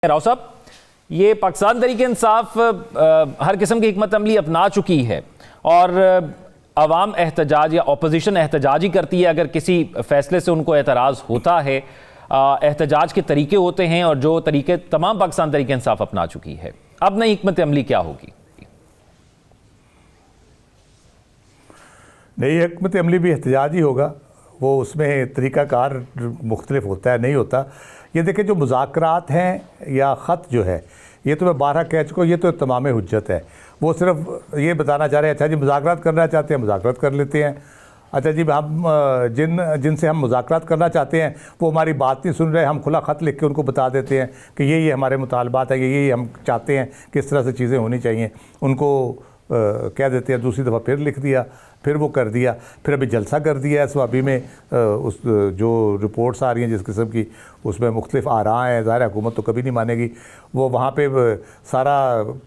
राव साहब, ये पाकिस्तान तहरीक इंसाफ हर किस्म की हिकमत अमली अपना चुकी है और अवाम एहतजाज या अपोजिशन एहतजाज ही करती है अगर किसी फैसले से उनको एतराज़ होता है। एहतजाज के तरीके होते हैं और जो तरीके तमाम पाकिस्तान तहरीक इंसाफ अपना चुकी है। अब नई हिकमत अमली क्या होगी? नई हिकमत अमली भी एहतजाज ही होगा, वो उसमें तरीक़ाकार मुख्तलिफ होता है, नहीं होता। ये देखें, जो मुज़ाकरात हैं या ख़त जो है, ये तो मैं 12 कह चुका हूँ, ये तो तमाम हुज्जत है। वो सिर्फ ये बताना चाह रहे हैं, अच्छा जी मुज़ाकरात करना चाहते हैं, मुज़ाकरात कर लेते हैं। अच्छा जी, हम जिनसे हम मुज़ाकरात करना चाहते हैं वो हमारी बात नहीं सुन रहे, हम खुला ख़त लिख के उनको बता देते हैं कि ये हमारे मुतालबात है, ये हम चाहते हैं, किस तरह से चीज़ें होनी चाहिए। उनको कह देते हैं, दूसरी दफ़ा फिर लिख दिया, फिर वो कर दिया, फिर अभी जलसा कर दिया है स्वाबी में। उस जो रिपोर्ट्स आ रही हैं जिस किस्म की, उसमें मुख्तलिफ आरा हैं। ज़ाहिर हुकूमत तो कभी नहीं मानेगी, वो वहाँ पे सारा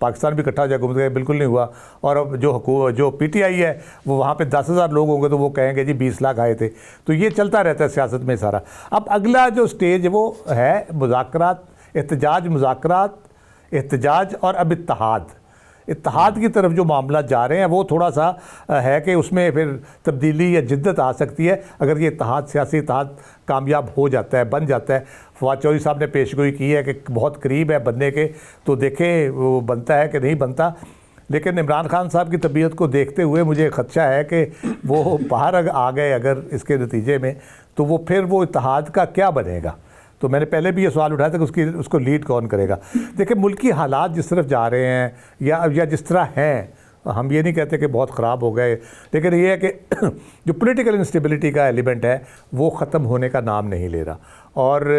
पाकिस्तान भी इकट्ठा हो जाए, हुकूमत का बिल्कुल नहीं हुआ। और अब जो PTI है वो वहाँ पे 10,000 लोग होंगे तो वो कहेंगे जी 20 लाख आए थे। तो ये चलता रहता है सियासत में सारा। अब अगला जो स्टेज वो है मुज़ाकरात, एहतजाज, मुज़ाकरात, एहतजाज और अब इत्तेहाद की तरफ जो मामला जा रहे हैं वो थोड़ा सा है कि उसमें फिर तब्दीली या जिद्दत आ सकती है अगर ये इत्तेहाद, सियासी इत्तेहाद कामयाब हो जाता है, बन जाता है। फवाद चौधरी साहब ने पेशगोई की है कि बहुत करीब है बनने के, तो देखें वो बनता है कि नहीं बनता। लेकिन इमरान खान साहब की तबीयत को देखते हुए मुझे ख़दशा है कि वो बाहर आ गए अगर इसके नतीजे में, तो वो फिर वो इत्तेहाद का क्या बनेगा। तो मैंने पहले भी ये सवाल उठाया था कि उसको लीड कौन करेगा। देखिए, मुल्की हालात जिस तरफ जा रहे हैं या जिस तरह हैं, हम ये नहीं कहते कि बहुत ख़राब हो गए, लेकिन ये है कि जो पॉलिटिकल इंस्टेबिलिटी का एलिमेंट है वो ख़त्म होने का नाम नहीं ले रहा। और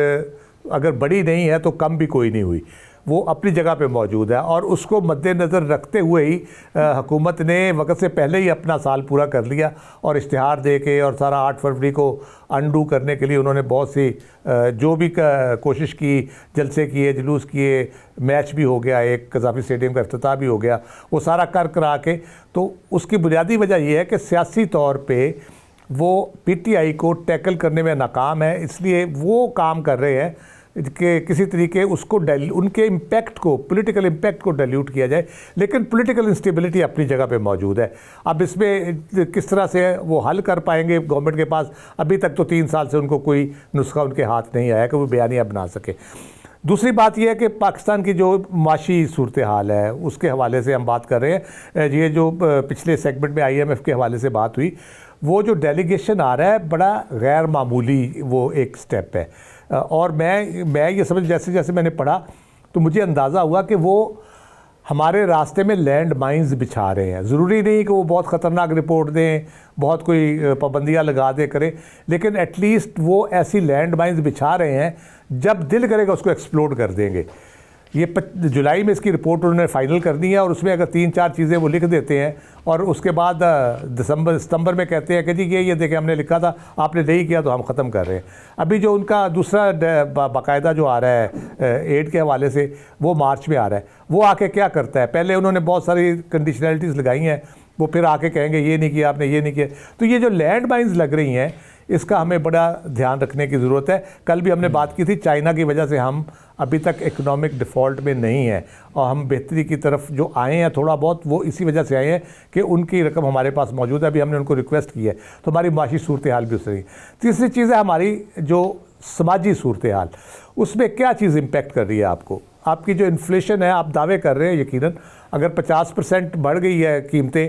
अगर बड़ी नहीं है तो कम भी कोई नहीं हुई, वो अपनी जगह पे मौजूद है। और उसको मद्देनज़र रखते हुए ही हुकूमत ने वक्त से पहले ही अपना साल पूरा कर लिया और इश्तिहार दे के और सारा 8 फरवरी को अनडू करने के लिए उन्होंने बहुत सी जो भी कोशिश की, जलसे किए, जुलूस किए, मैच भी हो गया, एक कज़ाफ़ी स्टेडियम का इफ्तिताह भी हो गया, वो सारा कर करा के। तो उसकी बुनियादी वजह यह है कि सियासी तौर पर वो PTI को टैकल करने में नाकाम है, इसलिए वो काम कर रहे हैं कि किसी तरीके उसको उनके इम्पैक्ट को, पॉलिटिकल इम्पैक्ट को डाइल्यूट किया जाए। लेकिन पॉलिटिकल इंस्टेबिलिटी अपनी जगह पे मौजूद है। अब इसमें किस तरह से वो हल कर पाएंगे, गवर्नमेंट के पास अभी तक तो 3 साल से उनको कोई नुस्खा उनके हाथ नहीं आया कि वो बयानियाँ बना सके। दूसरी बात यह है कि पाकिस्तान की जो माशी सूरत हाल है उसके हवाले से हम बात कर रहे हैं। ये जो पिछले सेगमेंट में IMF के हवाले से बात हुई, वो जो डेलीगेशन आ रहा है बड़ा गैर मामूली वो एक स्टेप है। और मैं ये समझ, जैसे जैसे मैंने पढ़ा तो मुझे अंदाज़ा हुआ कि वो हमारे रास्ते में लैंड माइंस बिछा रहे हैं। ज़रूरी नहीं कि वो बहुत ख़तरनाक रिपोर्ट दें, बहुत कोई पाबंदियाँ लगा दे करें, लेकिन एटलीस्ट वो ऐसी लैंड माइंस बिछा रहे हैं जब दिल करेगा उसको एक्सप्लोड कर देंगे। ये जुलाई में इसकी रिपोर्ट उन्होंने फ़ाइनल करनी है और उसमें अगर 3-4 चीज़ें वो लिख देते हैं और उसके बाद सितंबर में कहते हैं कि जी ये देखें हमने लिखा था, आपने नहीं किया तो हम ख़त्म कर रहे हैं। अभी जो उनका दूसरा बाकायदा जो आ रहा है एड के हवाले से, वो मार्च में आ रहा है। वो आके क्या करता है, पहले उन्होंने बहुत सारी कंडीशनैलिटीज़ लगाई हैं, वो फिर आके कहेंगे ये नहीं किया आपने, ये नहीं किया। तो ये जो लैंड माइंस लग रही हैं इसका हमें बड़ा ध्यान रखने की ज़रूरत है। कल भी हमने बात की थी, चाइना की वजह से हम अभी तक इकोनॉमिक डिफ़ॉल्ट में नहीं है और हम बेहतरी की तरफ जो आए हैं थोड़ा बहुत, वो इसी वजह से आए हैं कि उनकी रकम हमारे पास मौजूद है। अभी हमने उनको रिक्वेस्ट की है तो हमारी माशी सूरत हाल भी उस रही। तीसरी चीज़ है हमारी जो समाजी सूरत हाल, उसमें क्या चीज़ इम्पेक्ट कर रही है आपको। आपकी जो इन्फ्लेशन है, आप दावे कर रहे हैं यकीनन अगर 50% बढ़ गई है कीमतें,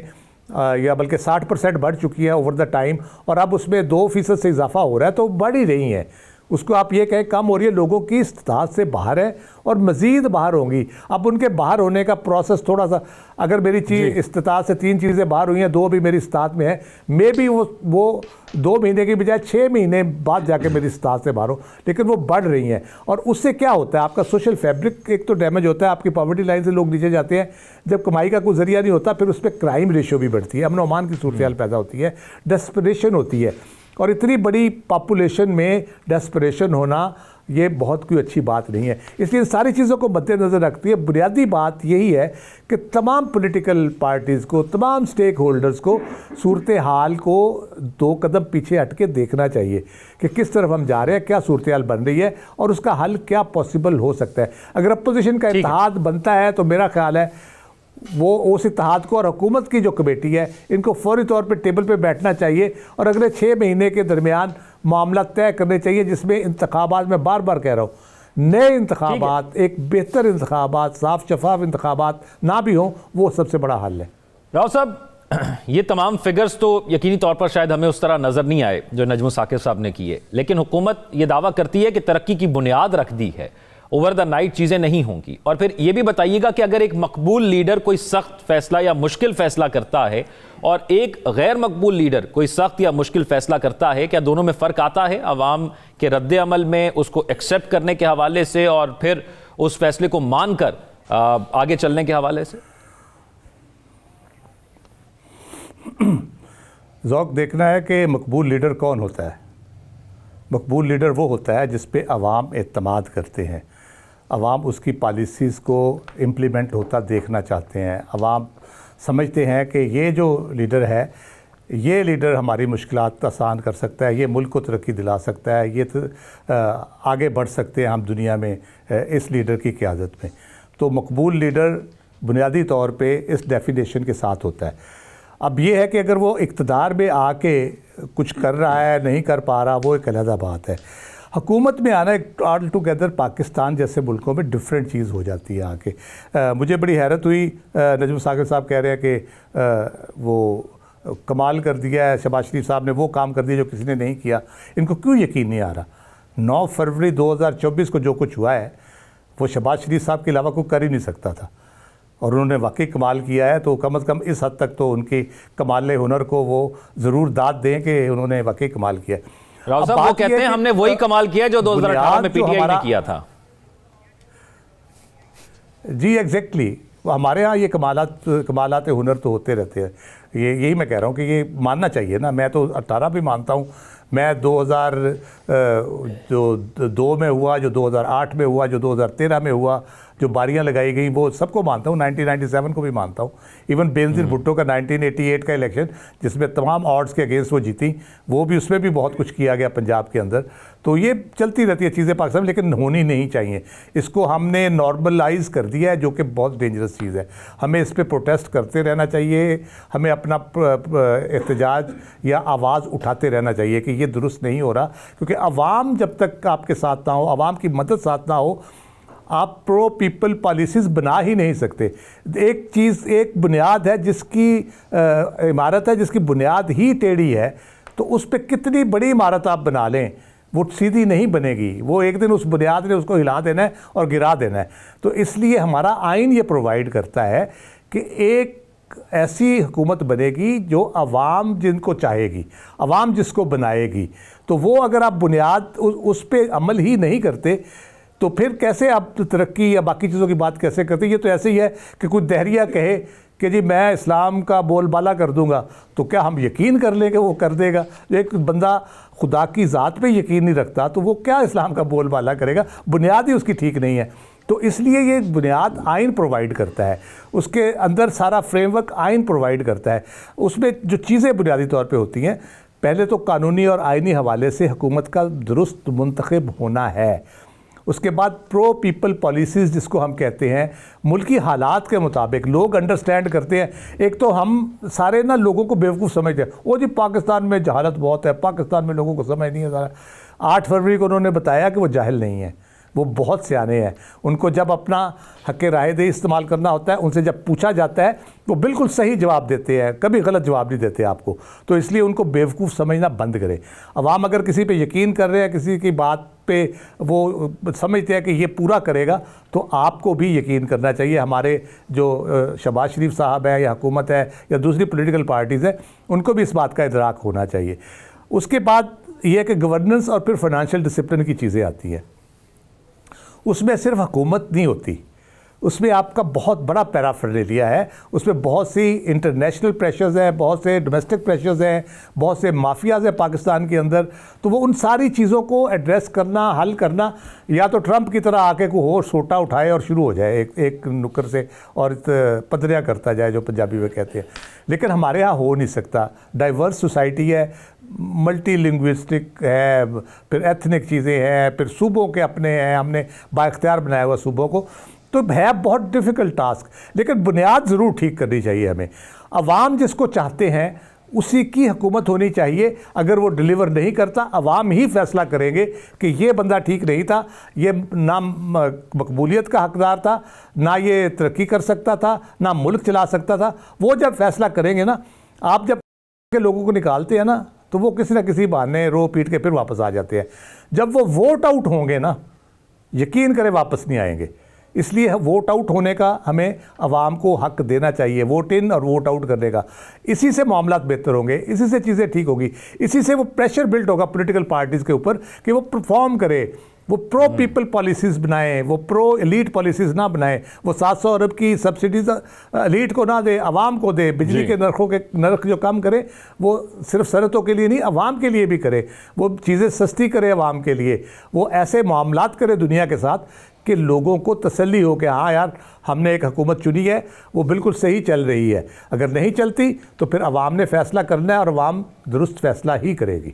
या बल्कि 60% बढ़ चुकी है ओवर द टाइम, और अब उसमें 2% से इजाफा हो रहा है, तो बढ़ ही रही हैं। उसको आप ये कहें कम हो रही है, लोगों की इस्तात से बाहर है और मज़ीद बाहर होंगी। अब उनके बाहर होने का प्रोसेस थोड़ा सा, अगर मेरी चीज़ इस्तात से 3 चीज़ें बाहर हुई हैं, 2 भी मेरी इस्तात में है, मे बी वो 2 महीने की बजाय 6 महीने बाद जाके मेरी इस्तात से बाहर हो, लेकिन वो बढ़ रही हैं। और उससे क्या होता है, आपका सोशल फैब्रिक एक तो डैमेज होता है, आपकी पॉवर्टी लाइन से लोग नीचे जाते हैं। जब कमाई का कोई ज़रिया नहीं होता, फिर उस पर क्राइम रेशो भी बढ़ती है, अमन अमान की सूरत हाल पैदा होती है, डेस्परेशन होती है। और इतनी बड़ी पॉपुलेशन में डेस्परेशन होना ये बहुत कोई अच्छी बात नहीं है। इसलिए सारी चीज़ों को मद्देनज़र रखती है बुनियादी बात यही है कि तमाम पॉलिटिकल पार्टीज़ को, तमाम स्टेक होल्डर्स को सूरत हाल को 2 कदम पीछे हट के देखना चाहिए कि किस तरफ हम जा रहे हैं, क्या सूरत हाल बन रही है और उसका हल क्या पॉसिबल हो सकता है। अगर अपोजिशन का इत्तेहाद बनता है तो मेरा ख्याल है वो उस इत्तेहाद को और हुकूमत की जो कमेटी है इनको फौरी तौर पे टेबल पे बैठना चाहिए और अगले 6 महीने के दरमियान मामला तय करने चाहिए, जिसमें इंतखाबात, मैं बार बार कह रहा हूँ, नए इंतखाबात, एक बेहतर इंतखाबात, साफ शफाफ इंतखाबात ना भी हों, वो सबसे बड़ा हल है। राव साहब, ये तमाम फिगर्स तो यकीनी तौर पर शायद हमें उस तरह नज़र नहीं आए जो नजमुल साकिब साहब ने किए, लेकिन हुकूमत ये दावा करती है कि तरक्की की बुनियाद रख दी है, ओवर द नाइट चीज़ें नहीं होंगी। और फिर ये भी बताइएगा कि अगर एक मकबूल लीडर कोई सख्त फैसला या मुश्किल फैसला करता है और एक गैर मकबूल लीडर कोई सख्त या मुश्किल फैसला करता है, क्या दोनों में फ़र्क आता है अवाम के रद्द अमल में, उसको एक्सेप्ट करने के हवाले से और फिर उस फैसले को मानकर आगे चलने के हवाले से? ज़ौक़ देखना है कि मकबूल लीडर कौन होता है। मकबूल लीडर वो होता है जिस पे अवाम एतमाद करते हैं, अवाम उसकी पॉलिसीज़ को इम्प्लीमेंट होता देखना चाहते हैं, अवाम समझते हैं कि ये जो लीडर है, ये लीडर हमारी मुश्किलात आसान कर सकता है, ये मुल्क को तरक्की दिला सकता है, ये आगे बढ़ सकते हैं हम दुनिया में इस लीडर की क़यादत में। तो मकबूल लीडर बुनियादी तौर पे इस डेफिनेशन के साथ होता है। अब ये है कि अगर वो इक़्तिदार में आके कुछ कर रहा है, नहीं कर पा रहा, वो एक अलग बात है। हुकूमत में आना एक ऑल टुगेदर पाकिस्तान जैसे मुल्कों में डिफरेंट चीज़ हो जाती है आके। मुझे बड़ी हैरत हुई, नजमुल साकिब साहब कह रहे हैं कि वो कमाल कर दिया है, शहबाज शरीफ साहब ने वो काम कर दिया जो किसी ने नहीं किया। इनको क्यों यकीन नहीं आ रहा? 9 फरवरी 2024 को जो कुछ हुआ है वो शहबाज शरीफ साहब के अलावा कोई कर ही नहीं सकता था, और उन्होंने वाकई कमाल किया है। तो कम से कम इस हद तक तो उनकी कमाल हुनर को वो ज़रूर दाद दें कि उन्होंने वाकई कमाल किया। राव साहब वो कहते हैं हमने वही कमाल किया जो 2018 में पीटीआई ने किया था। जी एग्जैक्टली, हमारे यहाँ ये कमालात हुनर तो होते रहते हैं। यही मैं कह रहा हूँ कि ये मानना चाहिए ना। मैं तो 18 भी मानता हूँ, मैं 2002 में हुआ, जो 2008 में हुआ, जो 2013 में हुआ, जो बारियां लगाई गई, वो सबको मानता हूँ। 1997 को भी मानता हूँ। इवन बेनज़ीर भुट्टो का 1988 का इलेक्शन, जिसमें तमाम ऑड्स के अगेंस्ट वो जीती, वो भी, उसमें भी बहुत कुछ किया गया पंजाब के अंदर। तो ये चलती रहती है चीज़ें पाकिस्तान में, लेकिन होनी नहीं चाहिए। इसको हमने नॉर्मलाइज कर दिया है, जो कि बहुत डेंजरस चीज़ है। हमें इस पर प्रोटेस्ट करते रहना चाहिए, हमें अपना एहतजाज या आवाज़ उठाते रहना चाहिए कि ये दुरुस्त नहीं हो रहा, क्योंकि अवाम जब तक आपके साथ ना हो, अवाम की मदद साथ ना हो, आप प्रो पीपल पॉलिसीज़ बना ही नहीं सकते। एक चीज़, एक बुनियाद है जिसकी इमारत है जिसकी बुनियाद ही टेढ़ी है, तो उस पर कितनी बड़ी इमारत आप बना लें, वो सीधी नहीं बनेगी। वो एक दिन उस बुनियाद ने उसको हिला देना है और गिरा देना है। तो इसलिए हमारा आइन ये प्रोवाइड करता है कि एक ऐसी हुकूमत बनेगी जो अवाम जिनको चाहेगी, अवाम जिसको बनाएगी। तो वो अगर आप बुनियाद उस पर अमल ही नहीं करते तो फिर कैसे आप तरक्की या बाकी चीज़ों की बात कैसे करते? ये तो ऐसे ही है कि कोई दहरिया कहे कि जी मैं इस्लाम का बोलबाला कर दूंगा, तो क्या हम यकीन कर लेंगे वो कर देगा? एक बंदा खुदा की ज़ात पे यकीन नहीं रखता तो वो क्या इस्लाम का बोलबाला करेगा? बुनियाद ही उसकी ठीक नहीं है। तो इसलिए ये बुनियाद आइन प्रोवाइड करता है, उसके अंदर सारा फ्रेमवर्क आइन प्रोवाइड करता है। उसमें जो चीज़ें बुनियादी तौर पे होती हैं, पहले तो कानूनी और आइनी हवाले से हुकूमत का दुरुस्त मुंतखब होना है। उसके बाद प्रो पीपल पॉलिसीज़ जिसको हम कहते हैं, मुल्की हालात के मुताबिक लोग अंडरस्टैंड करते हैं। एक तो हम सारे ना लोगों को बेवकूफ़ समझते हैं, वो जी पाकिस्तान में जहालत बहुत है, पाकिस्तान में लोगों को समझ नहीं है सारा। 8 फरवरी को उन्होंने बताया कि वो जाहिल नहीं है, वो बहुत सियाने हैं। उनको जब अपना हक़ राय इस्तेमाल करना होता है, उनसे जब पूछा जाता है वो बिल्कुल सही जवाब देते हैं, कभी गलत जवाब नहीं देते आपको। तो इसलिए उनको बेवकूफ़ समझना बंद करें। अवाम अगर किसी पे यकीन कर रहे हैं, किसी की बात पे वो समझते हैं कि ये पूरा करेगा, तो आपको भी यकीन करना चाहिए। हमारे जो शहबाज शरीफ साहब है या हुकूमत है या दूसरी पॉलिटिकल पार्टीज़ है, उनको भी इस बात का इदराक होना चाहिए। उसके बाद ये है कि गवर्नेंस और फिर फाइनेंशियल डिसिप्लिन की चीज़ें आती हैं। उसमें सिर्फ हुकूमत नहीं होती, उसमें आपका बहुत बड़ा पैराफर्नेलिया है, उसमें बहुत सी इंटरनेशनल प्रेशर्स हैं, बहुत से डोमेस्टिक प्रेशर्स हैं, बहुत से माफियाज हैं पाकिस्तान के अंदर। तो वो उन सारी चीज़ों को एड्रेस करना, हल करना, या तो ट्रंप की तरह आके कोई और सोटा उठाए और शुरू हो जाए एक नुक्कर से और पदरियाँ करता जाए, जो पंजाबी में कहते हैं। लेकिन हमारे यहाँ हो नहीं सकता। डाइवर्स सोसाइटी है, मल्टी लिंग्विस्टिक है, फिर एथनिक चीज़ें हैं, फिर सूबों के अपने हैं, हमने बाइख्तियार बनाया हुआ सूबों को। तो है बहुत डिफ़िकल्ट टास्क, लेकिन बुनियाद ज़रूर ठीक करनी चाहिए हमें। अवाम जिसको चाहते हैं उसी की हुकूमत होनी चाहिए। अगर वो डिलीवर नहीं करता, अवाम ही फैसला करेंगे कि ये बंदा ठीक नहीं था, ये ना मकबूलियत का हकदार था, ना ये तरक्की कर सकता था, ना मुल्क चला सकता था। वो जब फैसला करेंगे ना, आप जब के लोगों को निकालते हैं ना, तो वो किसी ना किसी बहाने रो पीट के फिर वापस आ जाते हैं। जब वो वोट आउट होंगे ना, यकीन करें वापस नहीं आएंगे। इसलिए वोट आउट होने का हमें अवाम को हक देना चाहिए, वोट इन और वोट आउट करने का। इसी से मामला बेहतर होंगे, इसी से चीज़ें ठीक होगी, इसी से वो प्रेशर बिल्ड होगा पॉलिटिकल पार्टीज़ के ऊपर कि वो परफॉर्म करे, वो प्रो पीपल पॉलिसीज़ बनाएं, वो प्रो एलीट पॉलिसीज़ ना बनाएं। वो 700 अरब की सब्सिडीज़ एलीट को ना दे, अवाम को दे। बिजली के नर्ख जो कम करे वो सिर्फ सरहतों के लिए नहीं, अवाम के लिए भी करे। वो चीज़ें सस्ती करे अवाम के लिए। वो ऐसे मामलात करे दुनिया के साथ कि लोगों को तसल्ली हो कि हाँ यार, हमने एक हुकूमत चुनी है, वो बिल्कुल सही चल रही है। अगर नहीं चलती तो फिर अवाम ने फ़ैसला करना है और अवाम दुरुस्त फ़ैसला ही करेगी।